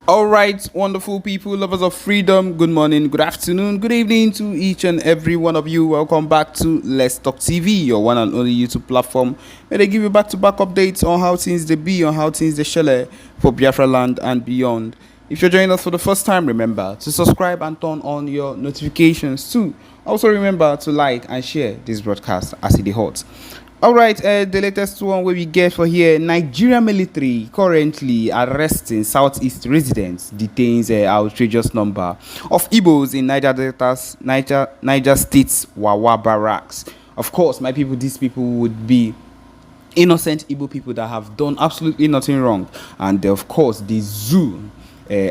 All right, wonderful people, lovers of freedom. Good morning, good afternoon, good evening to each and every one of you. Welcome back to Let's Talk TV, your one and only YouTube platform, where they give you back-to-back updates on how things they be, on how things they shell for Biafra land and beyond. If you're joining us for the first time, remember to subscribe and turn on your notifications too. Also remember to like and share this broadcast as it is hot. Alright, the latest one where we get for here, Nigerian military currently arresting Southeast residents, detains an outrageous number of Igbos in Niger State's Wawa barracks. Of course, my people, these people would be innocent Igbo people that have done absolutely nothing wrong, and of course the zoo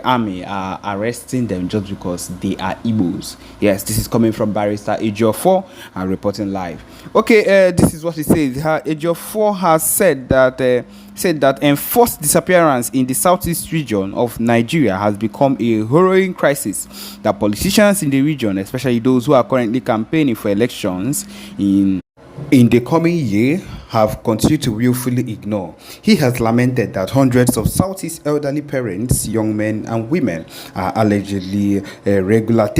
army are arresting them just because they are Igbos. Yes, this is coming from Barrister Ejiofor and reporting live. Okay, this is what he says. Ejiofor has said that enforced disappearance in the southeast region of Nigeria has become a harrowing crisis that politicians in the region, especially those who are currently campaigning for elections in the coming year, have continued to willfully ignore. He has lamented that hundreds of Southeast elderly parents, young men and women are allegedly regularly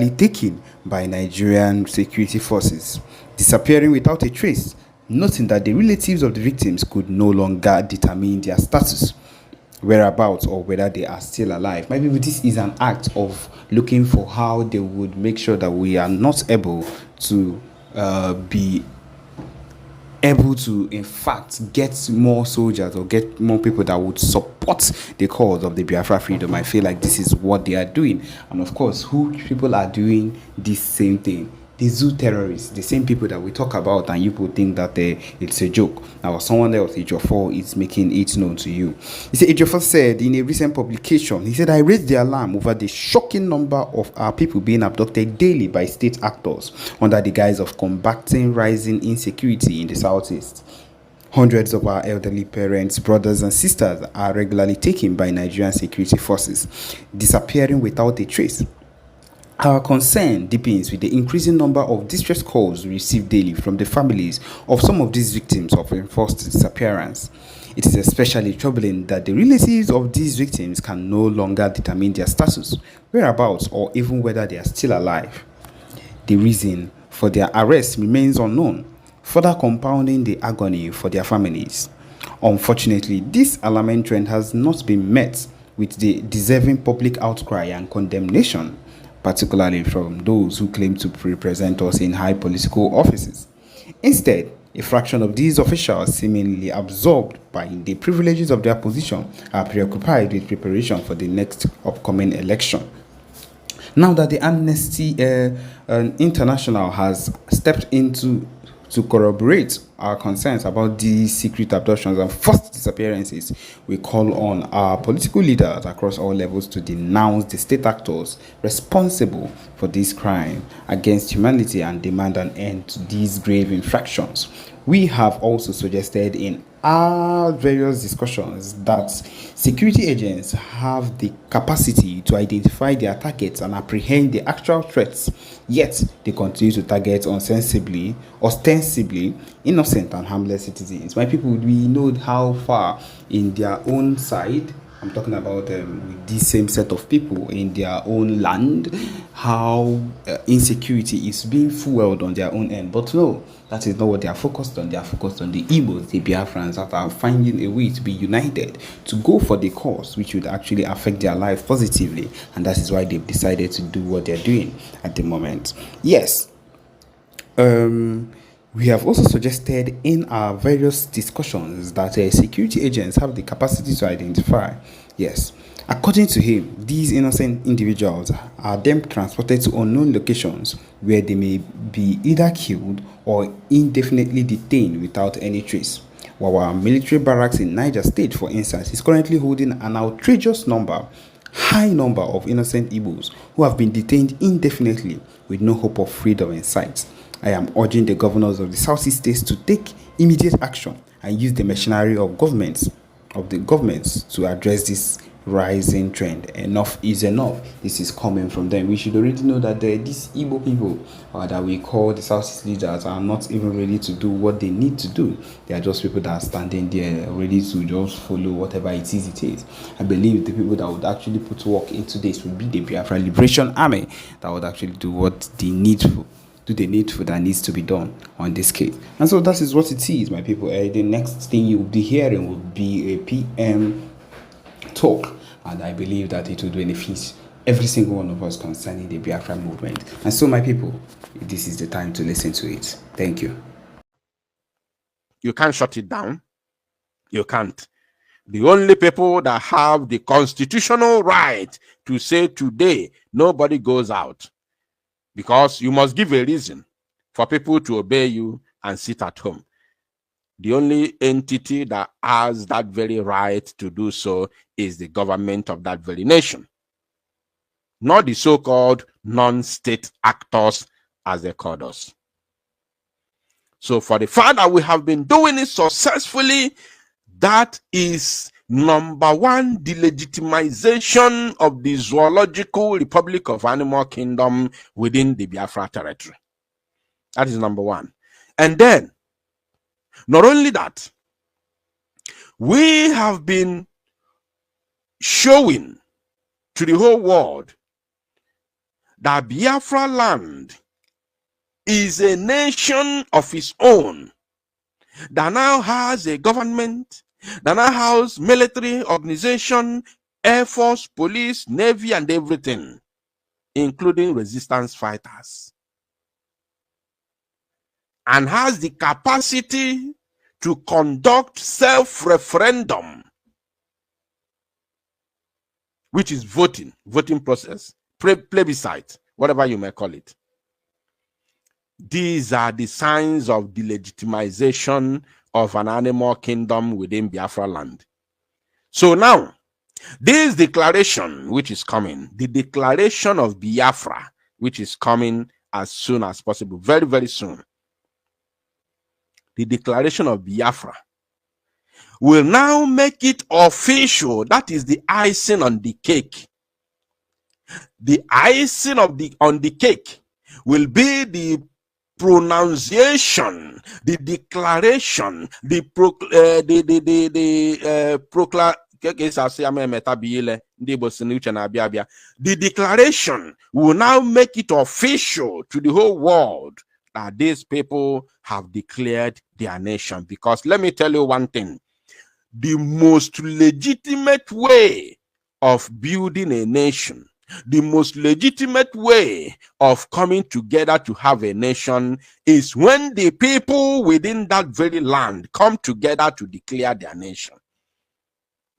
taken by Nigerian security forces, disappearing without a trace, noting that the relatives of the victims could no longer determine their status, whereabouts, or whether they are still alive. Maybe this is an act of looking for how they would make sure that we are not able to be able to in fact get more soldiers or get more people that would support the cause of the Biafra freedom. I feel like this is what they are doing, and of course who people are doing this same thing, the zoo terrorists, the same people that we talk about, and you people think that it's a joke. Now someone else, Ejiofor, is making it known to you. He said, Ejiofor said in a recent publication, he said, I raised the alarm over the shocking number of our people being abducted daily by state actors under the guise of combating rising insecurity in the southeast. Hundreds of our elderly parents, brothers and sisters are regularly taken by Nigerian security forces, disappearing without a trace. Our concern deepens with the increasing number of distress calls we receive daily from the families of some of these victims of enforced disappearance. It is especially troubling that the relatives of these victims can no longer determine their status, whereabouts, or even whether they are still alive. The reason for their arrest remains unknown, further compounding the agony for their families. Unfortunately, this alarming trend has not been met with the deserving public outcry and condemnation, particularly from those who claim to represent us in high political offices. Instead, a fraction of these officials, seemingly absorbed by the privileges of their position, are preoccupied with preparation for the next upcoming election. Now that the Amnesty International has stepped into to corroborate our concerns about these secret abductions and forced disappearances, we call on our political leaders across all levels to denounce the state actors responsible for this crime against humanity and demand an end to these grave infractions. We have also suggested in our various discussions that security agents have the capacity to identify their targets and apprehend the actual threats, yet they continue to target ostensibly innocent and harmless citizens. My people, we know how far in their own side, I'm talking about with this same set of people in their own land, how insecurity is being fueled on their own end. But no, that is not what they are focused on. They are focused on the Igbos, the Biafrans that are finding a way to be united, to go for the cause which would actually affect their life positively. And that is why they've decided to do what they're doing at the moment. Yes. We have also suggested in our various discussions that security agents have the capacity to identify. Yes, according to him, these innocent individuals are then transported to unknown locations where they may be either killed or indefinitely detained without any trace. While our military barracks in Niger State, for instance, is currently holding an outrageous high number of innocent Igbos who have been detained indefinitely with no hope of freedom in sight. I am urging the governors of the Southeast states to take immediate action and use the machinery of the governments to address this rising trend. Enough is enough. This is coming from them. We should already know that these Igbo people that we call the Southeast leaders are not even ready to do what they need to do. They are just people that are standing there ready to just follow whatever it is. I believe the people that would actually put work into this would be the Biafra Liberation Army that would actually do what they need to. Do the needful that needs to be done on this case. And so that is what it is, my people. The next thing you will be hearing will be a PM talk, and I believe that it will benefit every single one of us concerning the Biafran movement. And so, my people, this is the time to listen to it. Thank you. You can't shut it down. You can't. The only people that have the constitutional right to say today nobody goes out, because you must give a reason for people to obey you and sit at home. The only entity that has that very right to do so is the government of that very nation, not the so-called non-state actors, as they call us. So for the fact that we have been doing it successfully, that is number one, the legitimization of the zoological republic of animal kingdom within the Biafra territory. That is number one. And then, not only that, we have been showing to the whole world that Biafra land is a nation of its own that now has a government, that now has military organization, air force, police, navy, and everything, including resistance fighters, and has the capacity to conduct self-referendum, which is voting process, plebiscite, whatever you may call it. These are the signs of the legitimization of an animal kingdom within Biafra land. So now, this declaration which is coming, the declaration of Biafra, which is coming as soon as possible, very, very soon. The declaration of Biafra will now make it official. That is the icing on the cake. The icing on the cake will be the pronunciation, the declaration, the declaration will now make it official to the whole world that these people have declared their nation. Because let me tell you one thing, the most legitimate way of building a nation, the most legitimate way of coming together to have a nation is when the people within that very land come together to declare their nation.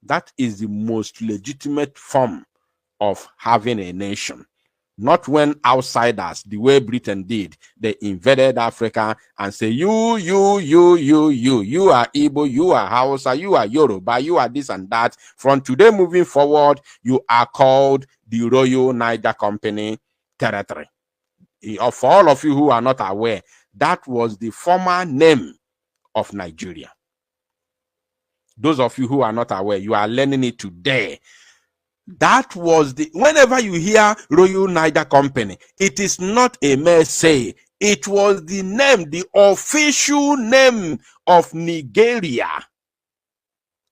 That is the most legitimate form of having a nation. Not when outsiders, the way Britain did, they invaded Africa and say, you are Igbo, you are Hausa, you are Yoruba, you are this and that. From today moving forward, you are called the Royal Niger Company Territory. For all of you who are not aware, that was the former name of Nigeria. Those of you who are not aware, you are learning it today. That was whenever you hear Royal Niger Company, it is not a mere say. It was the name, the official name of Nigeria.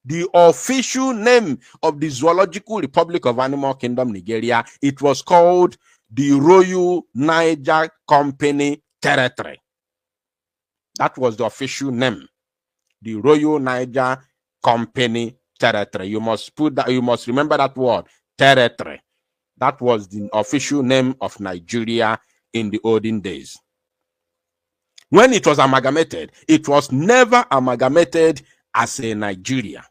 The official name of the Zoological Republic of Animal Kingdom, Nigeria. It was called the Royal Niger Company Territory. That was the official name. The Royal Niger Company Territory. You must put that, you must remember that word, territory. That was the official name of Nigeria in the olden days. When it was amalgamated, it was never amalgamated as a Nigeria.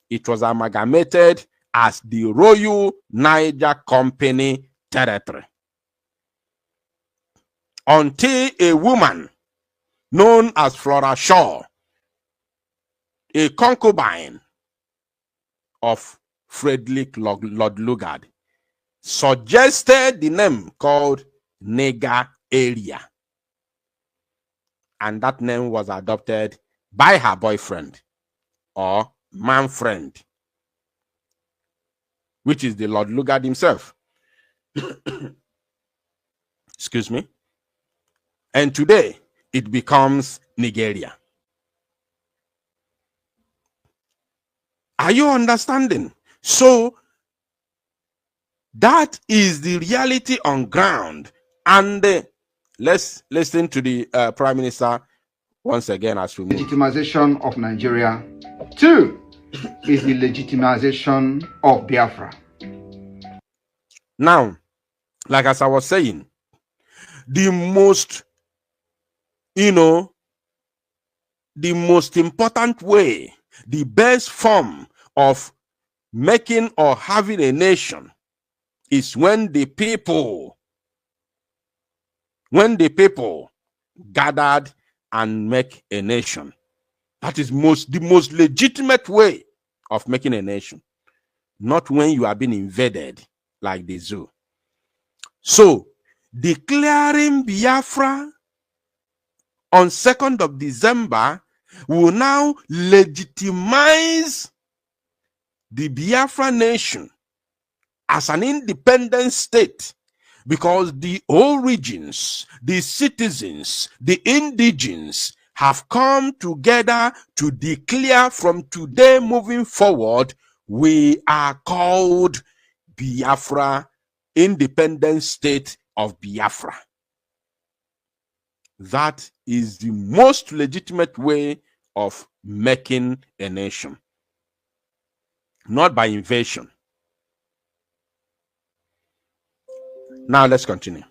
It was amalgamated as the Royal Niger Company Territory. Until a woman known as Flora Shaw, a concubine of Frederick Lord Lugard, suggested the name called Nigger Area. And that name was adopted by her boyfriend or man friend. which is the Lord Lugard himself. Excuse me. And today, it becomes Nigeria. Are you understanding? So, that is the reality on ground. And let's listen to the Prime Minister once again as we move. Legitimization of Nigeria. 2 is the legitimization of Biafra. Now, like as I was saying, the most, the most important way, the best form of making or having a nation is when the people gathered and make a nation. That is the most legitimate way of making a nation, not when you are being invaded like the zoo. So, declaring Biafra on 2nd of December will now legitimize the Biafra nation as an independent state, because the origins, the citizens, the indigenes have come together to declare from today moving forward, we are called Biafra, independent state of Biafra. That is the most legitimate way of making a nation, not by invasion. Now let's continue.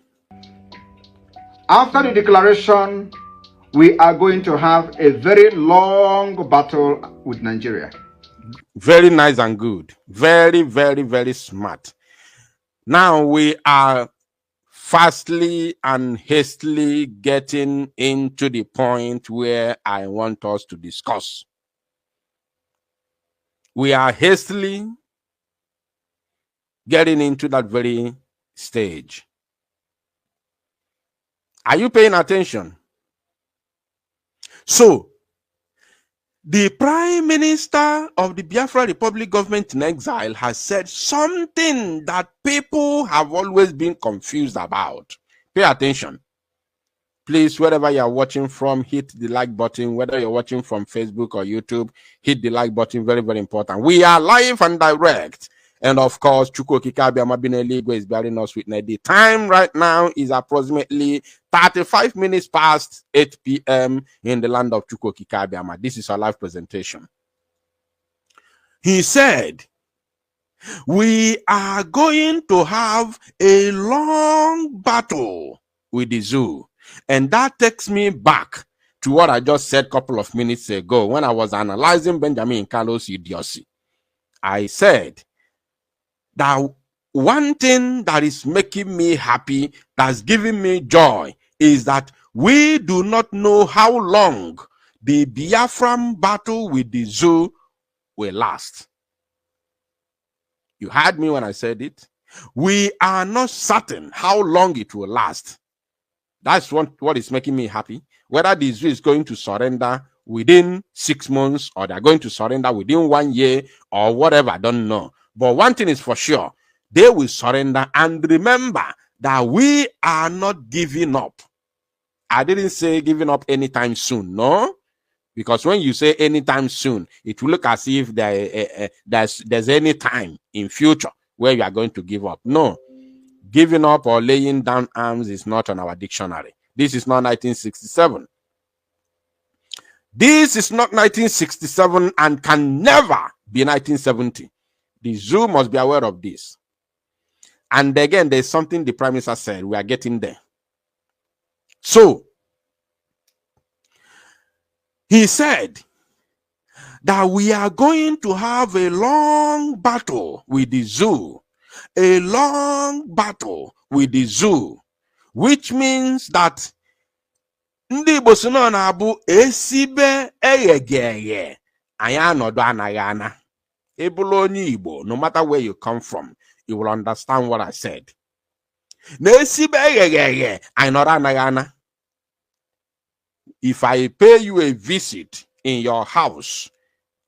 After the declaration, we are going to have a very long battle with Nigeria. Very nice and good. Very, very, very smart. Now we are fastly and hastily getting into the point where I want us to discuss. We are hastily getting into that very stage. Are you paying attention? So, the Prime Minister of the Biafra Republic government in exile has said something that people have always been confused about. Pay attention. Please, wherever you are watching from, hit the like button. Whether you're watching from Facebook or YouTube, hit the like button. Very, very important. We are live and direct. And of course, Chukwokika is bearing us with the time right now is approximately 35 minutes past 8 p.m. in the land of Chukwokika. This is our live presentation. He said, we are going to have a long battle with the zoo. And that takes me back to what I just said a couple of minutes ago when I was analyzing Benjamin Carlos idiocy. I said that one thing that is making me happy, that's giving me joy, is that we do not know how long the Biafran battle with the zoo will last. You heard me when I said it. We are not certain how long it will last. That's what is making me happy. Whether the zoo is going to surrender within 6 months or they're going to surrender within 1 year or whatever, I don't know. But one thing is for sure, they will surrender. And remember that we are not giving up. I didn't say giving up anytime soon, no? Because when you say anytime soon, it will look as if there's any time in future where you are going to give up. No. Giving up or laying down arms is not on our dictionary. This is not 1967. This is not 1967 and can never be 1970. The zoo must be aware of this. And again, there's something the Prime Minister said. We are getting there. So, he said that we are going to have a long battle with the zoo. A long battle with the zoo. Which means that ndị Igbo si nọ na-abụ esibe egheghe anyị anọdụ anaghị ana. Ebulu onye Igbo, no matter where you come from, you will understand what I said. Na esibe egheghe anyị nọdụ anaghị ana. If I pay you a visit in your house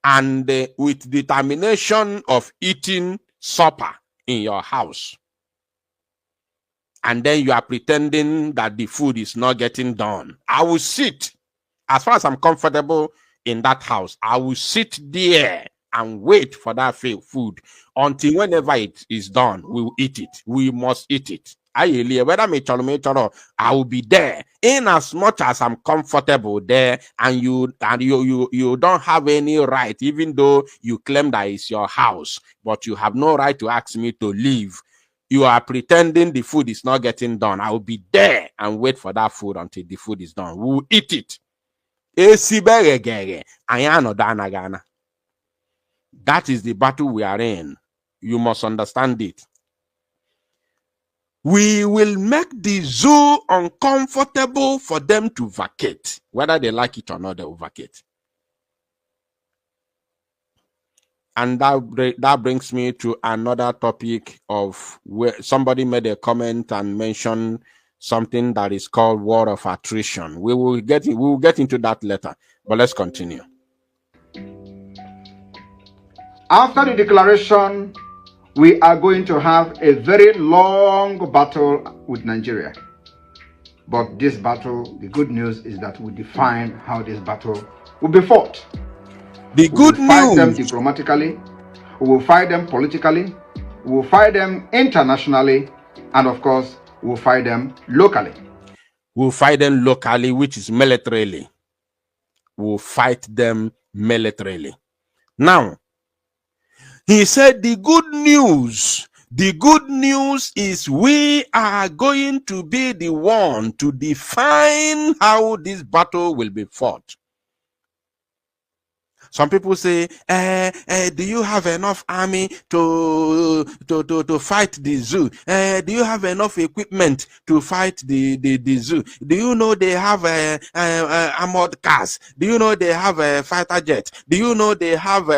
and with determination of eating supper in your house, and then you are pretending that the food is not getting done. I will sit, as far as I'm comfortable in that house, I will sit there and wait for that food until whenever it is done, we will eat it. We must eat it. Whether I will be there in as much as I'm comfortable there, and you don't have any right, even though you claim that it's your house, but you have no right to ask me to leave. You are pretending the food is not getting done. I will be there and wait for that food until the food is done. We will eat it. That is the battle we are in. You must understand it. We will make the zoo uncomfortable for them to vacate. Whether they like it or not, they will vacate. And that brings me to another topic of where somebody made a comment and mentioned something that is called war of attrition. We will get into that later, but let's continue. After the declaration, we are going to have a very long battle with Nigeria. But this battle, the good news is that we define how this battle will be fought. The good news. We will fight them diplomatically, we will fight them politically, we will fight them internationally, and of course, we will fight them locally. We'll fight them locally, which is militarily. We'll fight them militarily. Now, he said the good news is we are going to be the one to define how this battle will be fought. Some people say, do you have enough army to fight the zoo? Do you have enough equipment to fight the zoo? Do you know they have armored cars? Do you know they have a fighter jet? Do you know they have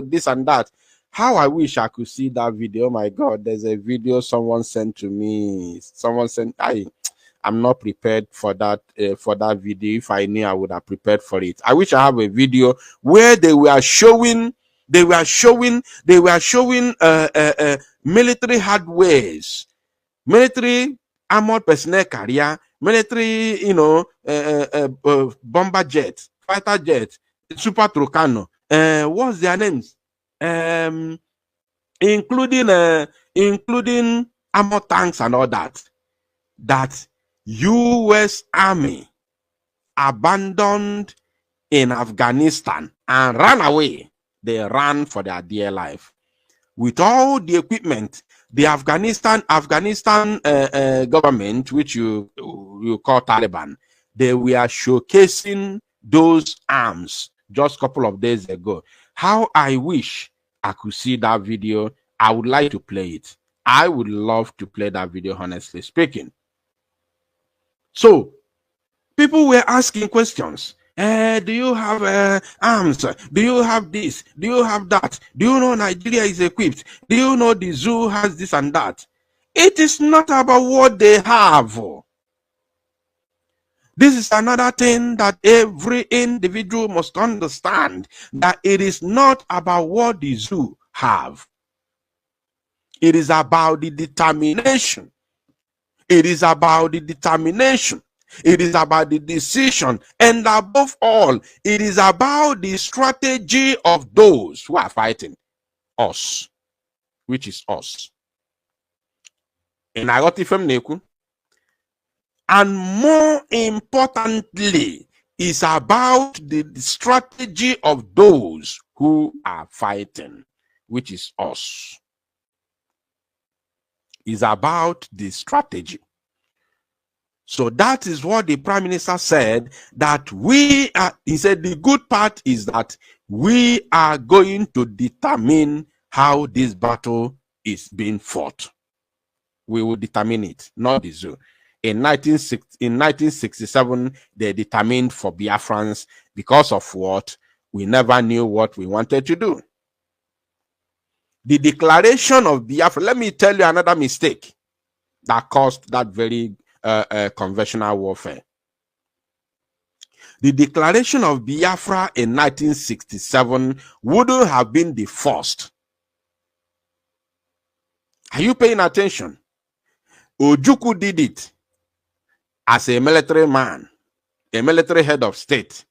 this and that? How I wish I could see that video. Oh my God, there's a video someone sent to me. Someone sent, I'm not prepared for that video. If I knew, I would have prepared for it. I wish I have a video where they were showing military hardwares, military armored personnel carrier, military, bomber jet, fighter jet, Super Tucano. What's their names? Including armored tanks and all that. That U.S. Army abandoned in Afghanistan and ran away. They ran for their dear life. With all the equipment, the Afghanistan government, which you call Taliban, they were showcasing those arms just a couple of days ago. How I wish I could see that video. I would like to play it. I would love to play that video, honestly speaking. So, people were asking questions. Do you have arms? Do you have this? Do you have that? Do you know Nigeria is equipped? Do you know the zoo has this and that? It is not about what they have. This is another thing that every individual must understand, that it is not about what the zoo have. It is about the determination. It is about the determination. It is about the decision. And above all, it is about the strategy of those who are fighting us, which is us. And more importantly, is about the strategy of those who are fighting, which is us. Is about the strategy. So that is what the Prime Minister said, that he said the good part is that we are going to determine how this battle is being fought. We will determine it, not the zoo. In 1967, they determined for Biafrans because of what? We never knew what we wanted to do. The declaration of Biafra, let me tell you another mistake that caused that very conventional warfare. The declaration of Biafra in 1967 wouldn't have been the first. Are you paying attention? Ojukwu did it as a military man, a military head of state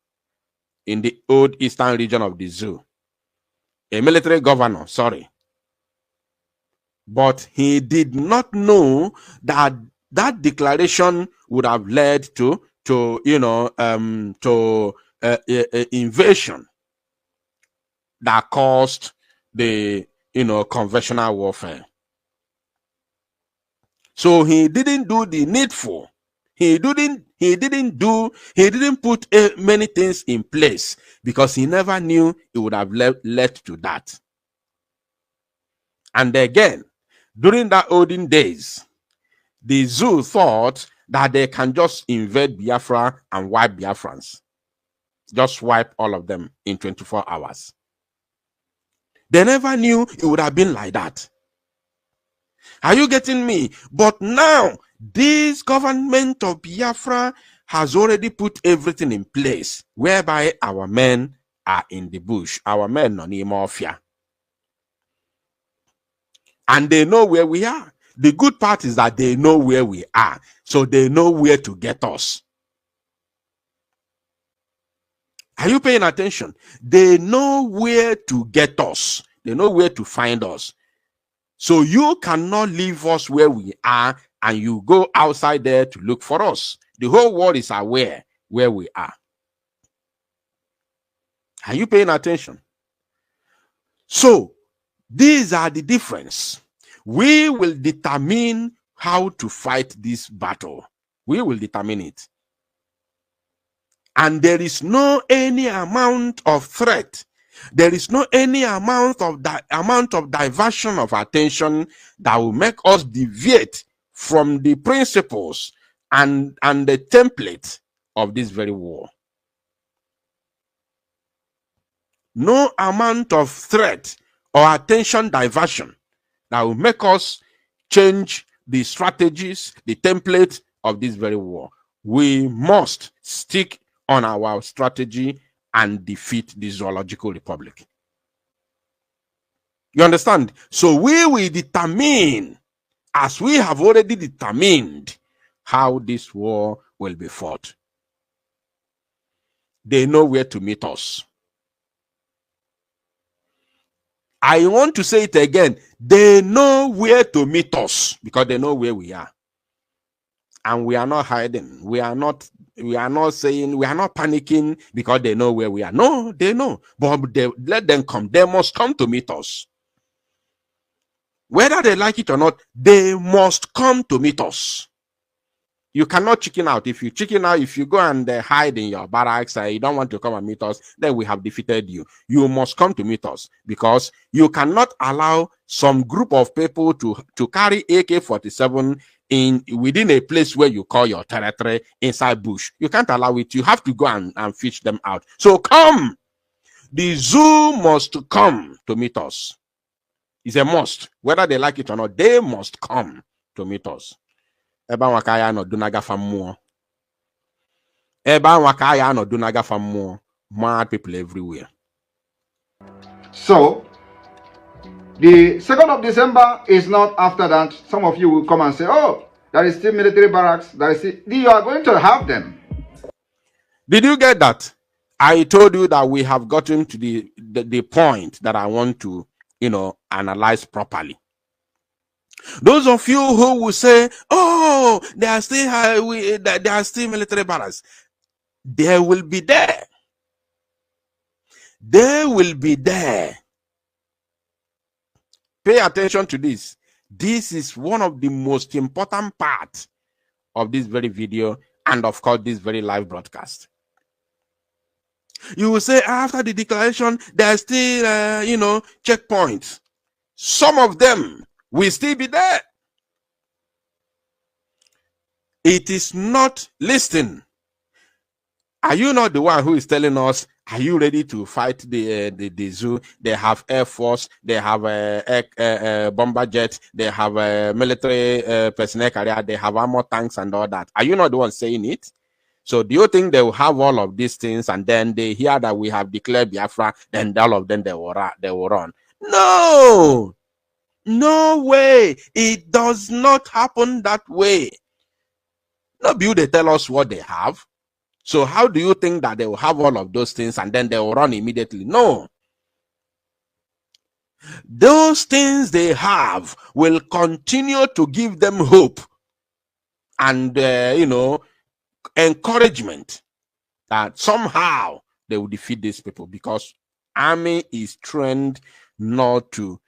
in the old eastern region of the zoo. A military governor, sorry. But he did not know that that declaration would have led to invasion that caused the conventional warfare. So he didn't do the needful. He didn't put many things in place because he never knew it would have led to that. And again, during that olden days, the zoo thought that they can just invade Biafra and wipe Biafrans. Just wipe all of them in 24 hours. They never knew it would have been like that. Are you getting me? But now, this government of Biafra has already put everything in place, whereby our men are in the bush. Our men are in mafia. And they know where we are. The good part is that they know where we are. So they know where to get us. Are you paying attention? They know where to get us. They know where to find us. So you cannot leave us where we are and you go outside there to look for us. The whole world is aware where we are. Are you paying attention? So these are the difference. We will determine how to fight this battle. We will determine it. And there is no any amount of threat. There is no any amount of diversion of attention that will make us deviate from the principles and the template of this very war. No amount of threat or attention diversion that will make us change the strategies, the template of this very war. We must stick on our strategy and defeat the Zoological Republic. You understand? So we will determine, as we have already determined, how this war will be fought. They know where to meet us. I want to say it again. They know where to meet us because they know where we are. And we are not hiding. We are not saying, we are not panicking because they know where we are. No, they know. But let them come. They must come to meet us. Whether they like it or not, they must come to meet us. You cannot chicken out. If you chicken out, if you go and hide in your barracks, you don't want to come and meet us, then we have defeated you. You must come to meet us because you cannot allow some group of people to carry AK-47 within a place where you call your territory inside bush. You can't allow it. You have to go and fish them out. So come. The zoo must come to meet us. It's a must. Whether they like it or not, they must come to meet us. Eba wakaya no dunaga famuo. Eba wakaya no dunaga famuo. Mad people everywhere. So, the 2nd of December is not after that. Some of you will come and say, oh, there is still military barracks. You are going to have them. Did you get that? I told you that we have gotten to the point that I want to, analyze properly. Those of you who will say, oh, there are still military barracks. They will be there. They will be there. Pay attention to this. This is one of the most important parts of this very video and, of course, this very live broadcast. You will say after the declaration, there are still, checkpoints. Some of them will still be there. It is not listing. Are you not the one who is telling us, are you ready to fight the zoo? They have Air Force, they have bomber jet, they have military personnel carrier, they have armor tanks and all that. Are you not the one saying it? So do you think they will have all of these things and then they hear that we have declared Biafra, then all of them they will run? No! No way. It does not happen that way. No, they tell us what they have. So how do you think that they will have all of those things and then they will run immediately? No. Those things they have will continue to give them hope and, encouragement that somehow they will defeat these people, because army is trained not to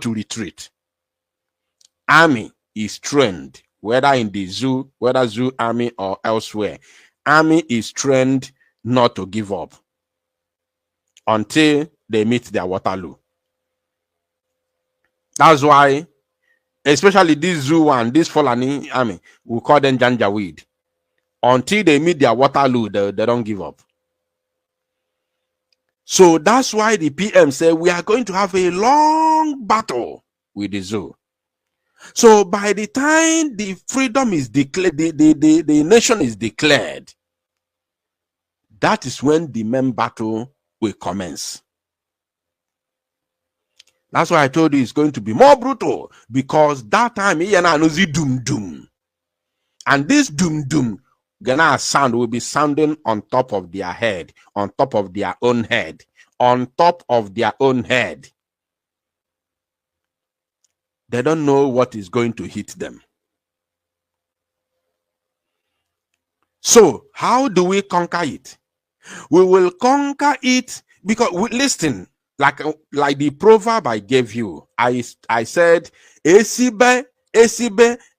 retreat. Army is trained, whether in the zoo, whether zoo army or elsewhere, army is trained not to give up until they meet their Waterloo. That's why, especially this zoo and this Fulani army, we call them Janjaweed. Until they meet their Waterloo, they don't give up. So that's why the PM said we are going to have a long battle with the zoo. So by the time the freedom is declared, the nation is declared, that is when the main battle will commence. That's why I told you it's going to be more brutal, because that time doom doom. And this doom doom Ghana sound will be sounding on top of their head, on top of their own head, on top of their own head. They don't know what is going to hit them. So how do we conquer it? We will conquer it because listen, like the proverb I gave you. I said, Esibe,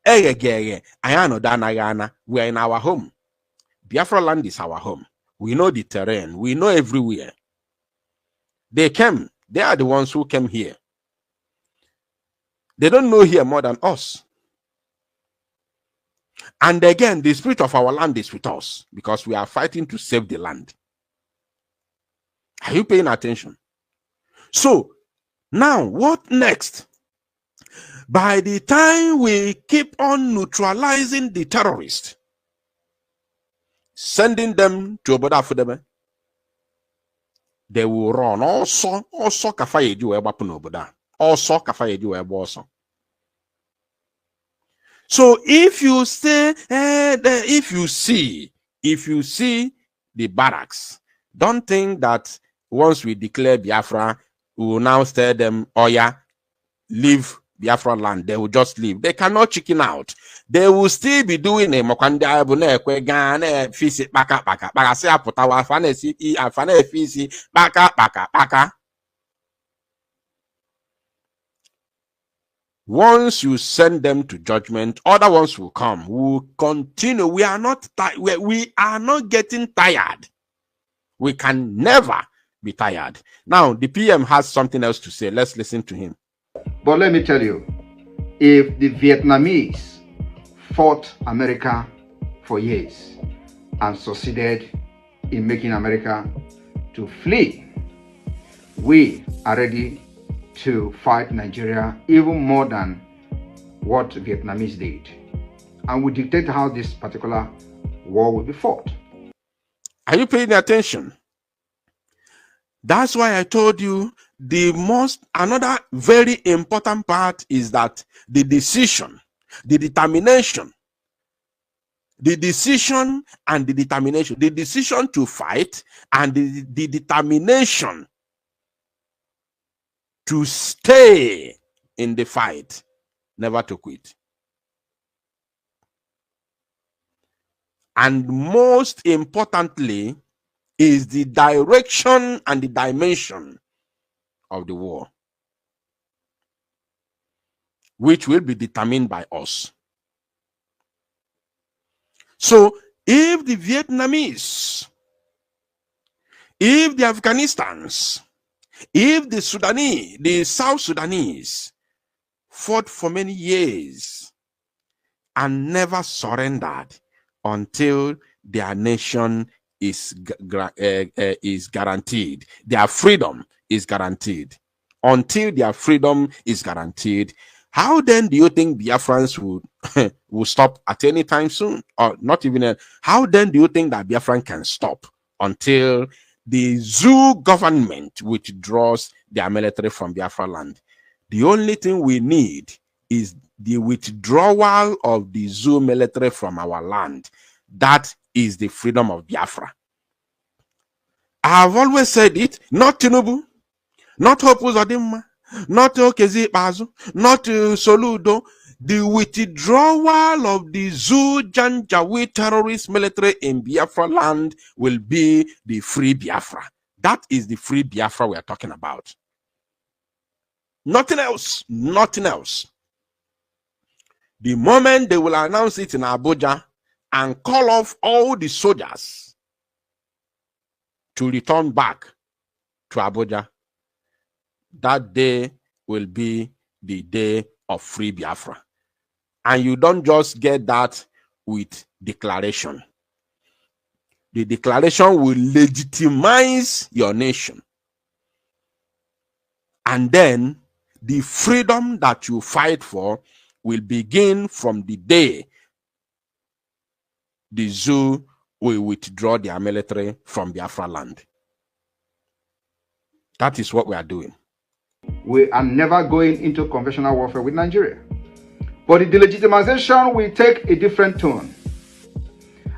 Ayano, we are in our home. Biafra land is our home. We know the terrain. We know everywhere. They came. They are the ones who came here. They don't know here more than us. And again, the spirit of our land is with us, because we are fighting to save the land. Are you paying attention? So, now what next? By the time we keep on neutralizing the terrorists, sending them to Oboda Fudebe, they will run. Also kafayeju ebapun Oboda. Also kafayeju ebo. So if you say, if you see the barracks, don't think that once we declare Biafra, we will now tell them, oh yeah, leave Biafra land. They will just leave. They cannot chicken out. They will still be doing a mokanda ebune fisi baka se aputawa afane si afane fisi baka. Once you send them to judgment, other ones will come. We'll continue. We are not getting tired. We can never be tired. Now, the PM has something else to say. Let's listen to him. But let me tell you, if the Vietnamese fought America for years and succeeded in making America to flee, we are ready to fight Nigeria even more than what Vietnamese did. And we dictate how this particular war will be fought. Are you paying attention? That's why I told you another very important part is that the decision, the determination, the decision and the determination, the decision to fight and the determination to stay in the fight, never to quit. And most importantly is the direction and the dimension of the war, which will be determined by us. So if the Vietnamese, if the Afghanistans, if the Sudanese, the South Sudanese fought for many years and never surrendered until their nation is guaranteed, their freedom is guaranteed. Until their freedom is guaranteed, how then do you think Biafrans will stop at any time soon? Or not even how then do you think that Biafran can stop until the zoo government withdraws their military from Biafra land. The only thing we need is the withdrawal of the zoo military from our land. That is the freedom of Biafra. I have always said it, not Tinubu, not Hope Uzodinjo, not Okezi Bazu, not Soludo. The withdrawal of the zoo Janjaweed terrorist military in Biafra land will be the free Biafra. That is the free Biafra we are talking about. Nothing else. Nothing else. The moment they will announce it in Abuja and call off all the soldiers to return back to Abuja, that day will be the day of free Biafra. And you don't just get that with declaration. The declaration will legitimize your nation. And then the freedom that you fight for will begin from the day the zoo will withdraw their military from Biafra land. That is what we are doing. We are never going into conventional warfare with Nigeria. But the delegitimization will take a different tone.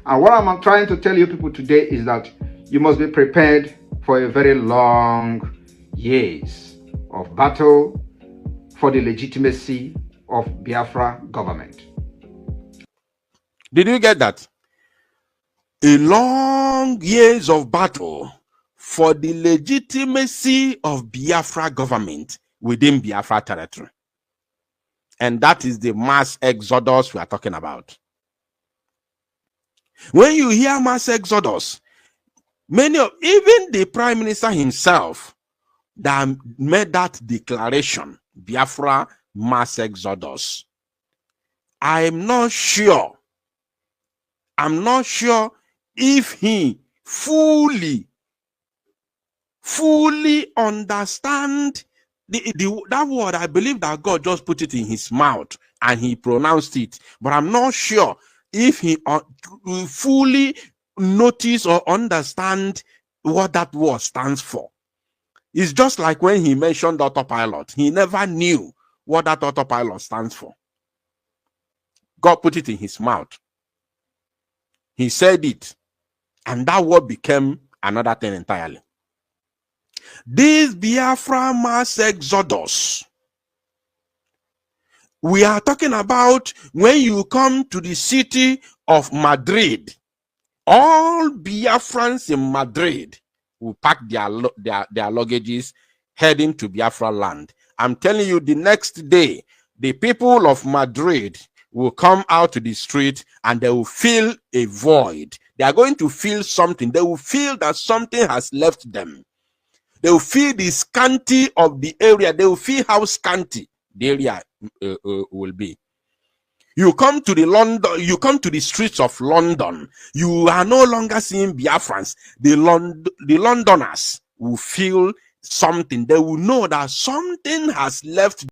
And what I'm trying to tell you people today is that you must be prepared for a very long years of battle for the legitimacy of Biafra government. Did you get that? A long years of battle for the legitimacy of Biafra government within Biafra territory. And that is the mass exodus we are talking about. When you hear mass exodus, even the Prime Minister himself that made that declaration, Biafra mass exodus, I'm not sure if he fully understand that word. I believe that God just put it in his mouth and he pronounced it, but I'm not sure if he fully notice or understand what that word stands for. It's just like when he mentioned autopilot. He never knew what that autopilot stands for. God put it in his mouth. He said it, and that word became another thing entirely. This Biafra mass exodus, we are talking about when you come to the city of Madrid. All Biafrans in Madrid will pack their luggages heading to Biafra land. I'm telling you, the next day, the people of Madrid will come out to the street and they will feel a void. They are going to feel something. They will feel that something has left them. They will feel the scanty of the area. They will feel how scanty the area will be. You come to the streets of London. You are no longer seeing Biafrans. The Londoners will feel something. They will know that something has left